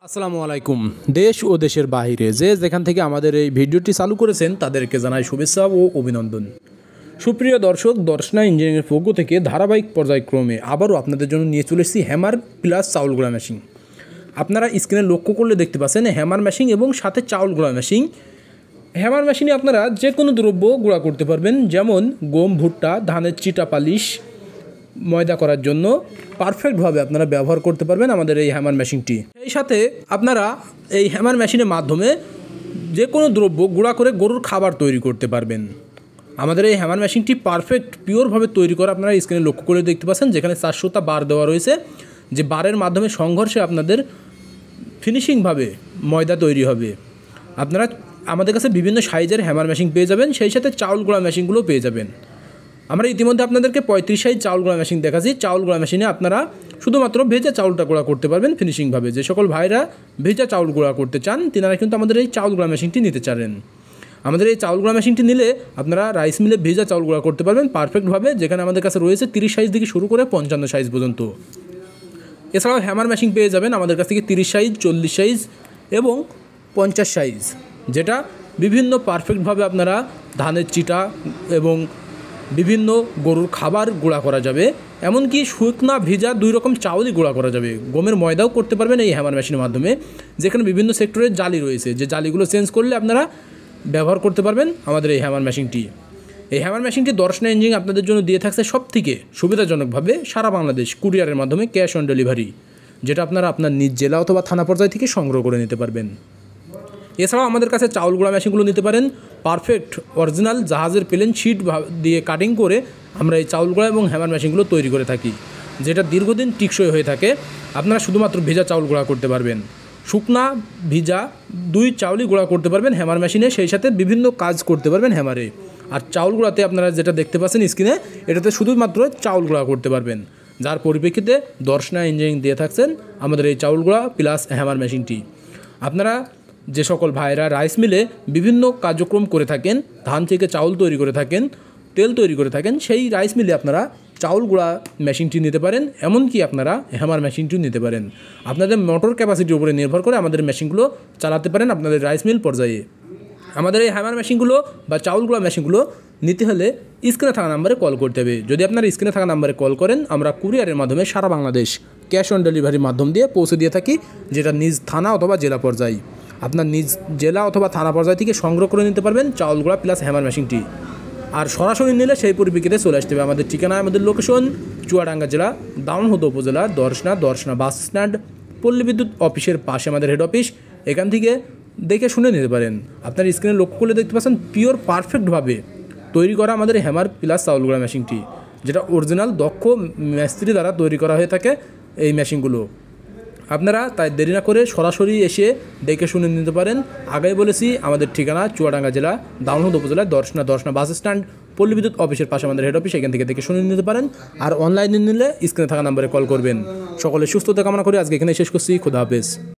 আসসালামু আলাইকুম। দেশ ও দেশের বাইরে যে যেখান থেকে আমাদের এই ভিডিওটি চালু করেছেন তাদেরকে জানাই শুভেচ্ছা ও অভিনন্দন। সুপ্রিয় দর্শক, দর্শনা ইঞ্জিনিয়ারিংয়ের পক্ষ থেকে ধারাবাহিক পর্যায়ক্রমে আবারও আপনাদের জন্য নিয়ে চলে এসেছি হ্যামার প্লাস চাউল গুঁড়া মেশিন। আপনারা স্ক্রিনে লক্ষ্য করলে দেখতে পাচ্ছেন হ্যামার মেশিন এবং সাথে চাউল গুঁড়া মেশিন। হ্যামার মেশিনে আপনারা যে কোনো দ্রব্য গুঁড়া করতে পারবেন, যেমন গম, ভুট্টা, ধানের চিটা পালিশ ময়দা করার জন্য পারফেক্টভাবে আপনারা ব্যবহার করতে পারবেন আমাদের এই হ্যামার মেশিনটি। সেই সাথে আপনারা এই হ্যামার মেশিনের মাধ্যমে যে কোনো দ্রব্য গুঁড়া করে গরুর খাবার তৈরি করতে পারবেন। আমাদের এই হ্যামার মেশিনটি পারফেক্ট পিওরভাবে তৈরি করা আপনারা স্ক্রিনে লক্ষ্য করে দেখতে পাচ্ছেন, যেখানে 400টা বার দেওয়া রয়েছে, যে বারের মাধ্যমে সংঘর্ষে আপনাদের ফিনিশিংভাবে ময়দা তৈরি হবে। আপনারা আমাদের কাছে বিভিন্ন সাইজের হ্যামার মেশিন পেয়ে যাবেন, সেই সাথে চাউল গুঁড়া মেশিনগুলোও পেয়ে যাবেন। আমরা ইতিমধ্যে আপনাদেরকে 35 সাইজ চাউল গুঁড়া মেশিন দেখাচ্ছি। চাউল গুঁড়া মেশিনে আপনারা শুধুমাত্র ভেজা চাউলটা গুঁড়া করতে পারবেন ফিনিশিংভাবে। যে সকল ভাইরা ভেজা চাউল গুঁড়া করতে চান তিনারা কিন্তু আমাদের এই চাউল গুঁড়া মেশিনটি নিতে চান। আমাদের এই চাউল গুঁড়া মেশিনটি নিলে আপনারা রাইস মিলে ভেজা চাউল গুঁড়া করতে পারবেন পারফেক্টভাবে, যেখানে আমাদের কাছে রয়েছে 30 সাইজ থেকে শুরু করে 55 সাইজ পর্যন্ত। এছাড়াও হ্যামার মেশিন পেয়ে যাবেন আমাদের কাছ থেকে 30 সাইজ, 40 সাইজ এবং 50 সাইজ, যেটা বিভিন্ন পারফেক্টভাবে আপনারা ধানের চিটা এবং বিভিন্ন গরুর খাবার গুঁড়া করা যাবে। এমনকি শুকনা ভিজা দুই রকম চাউলই গুঁড়া করা যাবে। গমের ময়দাও করতে পারবেন এই হ্যামার মেশিনের মাধ্যমে, যেখানে বিভিন্ন সেক্টরের জালি রয়েছে, যে জালিগুলো চেঞ্জ করলে আপনারা ব্যবহার করতে পারবেন আমাদের এই হ্যামার মেশিনটি। এই হ্যামার মেশিনটি দর্শনা ইঞ্জিনিয়ারিং আপনাদের জন্য দিয়ে থাকছে সবথেকে সুবিধাজনকভাবে সারা বাংলাদেশ কুরিয়ারের মাধ্যমে ক্যাশ অন ডেলিভারি, যেটা আপনারা আপনার নিজ জেলা অথবা থানা পর্যায় থেকে সংগ্রহ করে নিতে পারবেন। এছাড়াও আমাদের কাছে চাউল গুঁড়া মেশিনগুলো নিতে পারেন পারফেক্ট অরিজিনাল জাহাজের প্লেন শিট দিয়ে কাটিং করে আমরা এই চাউল গুঁড়া এবং হ্যামার মেশিনগুলো তৈরি করে থাকি, যেটা দীর্ঘদিন টিকসই হয়ে থাকে। আপনারা শুধুমাত্র ভেজা চাউল গুঁড়া করতে পারবেন, শুকনা ভিজা দুই চাউলই গুঁড়া করতে পারবেন হ্যামার মেশিনে, সেই সাথে বিভিন্ন কাজ করতে পারবেন হ্যামারে। আর চাউল গুঁড়াতে আপনারা যেটা দেখতে পাচ্ছেন স্ক্রিনে, এটাতে শুধুমাত্র চাউল গুঁড়া করতে পারবেন, যার পরিপ্রেক্ষিতে দর্শনা ইঞ্জিনিয়ারিং দিয়ে থাকছেন আমাদের এই চাউল গুঁড়া প্লাস হ্যামার মেশিনটি। আপনারা যে সকল ভাইরা রাইস মিলে বিভিন্ন কার্যক্রম করে থাকেন, ধান থেকে চাউল তৈরি করে থাকেন, তেল তৈরি করে থাকেন, সেই রাইস মিলে আপনারা চাউল গুঁড়া মেশিনটি নিতে পারেন, এমনকি আপনারা হ্যামার মেশিনটিও নিতে পারেন। আপনাদের মোটর ক্যাপাসিটির উপরে নির্ভর করে আমাদের মেশিনগুলো চালাতে পারেন আপনাদের রাইস মিল পর্যায়ে। আমাদের এই হ্যামার মেশিনগুলো বা চাউল গুঁড়া মেশিনগুলো নিতে হলে স্ক্রিনে থাকা নাম্বারে কল করতে হবে। যদি আপনারা স্ক্রিনে থাকা নাম্বারে কল করেন, আমরা কুরিয়ারের মাধ্যমে সারা বাংলাদেশ ক্যাশ অন ডেলিভারির মাধ্যম দিয়ে পৌঁছে দিয়ে থাকি, যেটা নিজ থানা অথবা জেলা পর্যায়ে। আপনার নিজ জেলা অথবা থানা পর্যায় থেকে সংগ্রহ করে নিতে পারবেন চাউল গুঁড়া প্লাস হ্যামার মেশিনটি। আর সরাসরি নিলে সেই পরিপ্রেক্ষিতে চলে আসতে হবে আমাদের ঠিকানা, আমাদের লোকেশন চুয়াডাঙ্গা জেলা দাউনহুদা উপজেলা দর্শনা বাস স্ট্যান্ড, পল্লী বিদ্যুৎ অফিসের পাশে আমাদের হেড অফিস। এখান থেকে দেখে শুনে নিতে পারেন। আপনার স্ক্রিনে লক্ষ্য করলে দেখতে পাচ্ছেন পিওর পারফেক্টভাবে তৈরি করা আমাদের হ্যামার প্লাস চাউল গুঁড়া মেশিনটি, যেটা অরিজিনাল দক্ষ মিস্ত্রি দ্বারা তৈরি করা হয়ে থাকে এই মেশিনগুলো। আপনারা তাই দেরি না করে সরাসরি এসে দেখে শুনে নিতে পারেন। আগেই বলেছি আমাদের ঠিকানা চুয়াডাঙ্গা জেলা দাউনহুদা উপজেলা দর্শনা বাস স্ট্যান্ড, পল্লী বিদ্যুৎ অফিসের পাশে আমাদের হেড অফিস। এখান থেকে দেখে শুনে নিতে পারেন। আর অনলাইনে নিলে স্ক্রিনে থাকা নাম্বারে কল করবেন। সকলে সুস্থতা কামনা করে আজকে এখানে শেষ করছি। খুদা হাফেজ।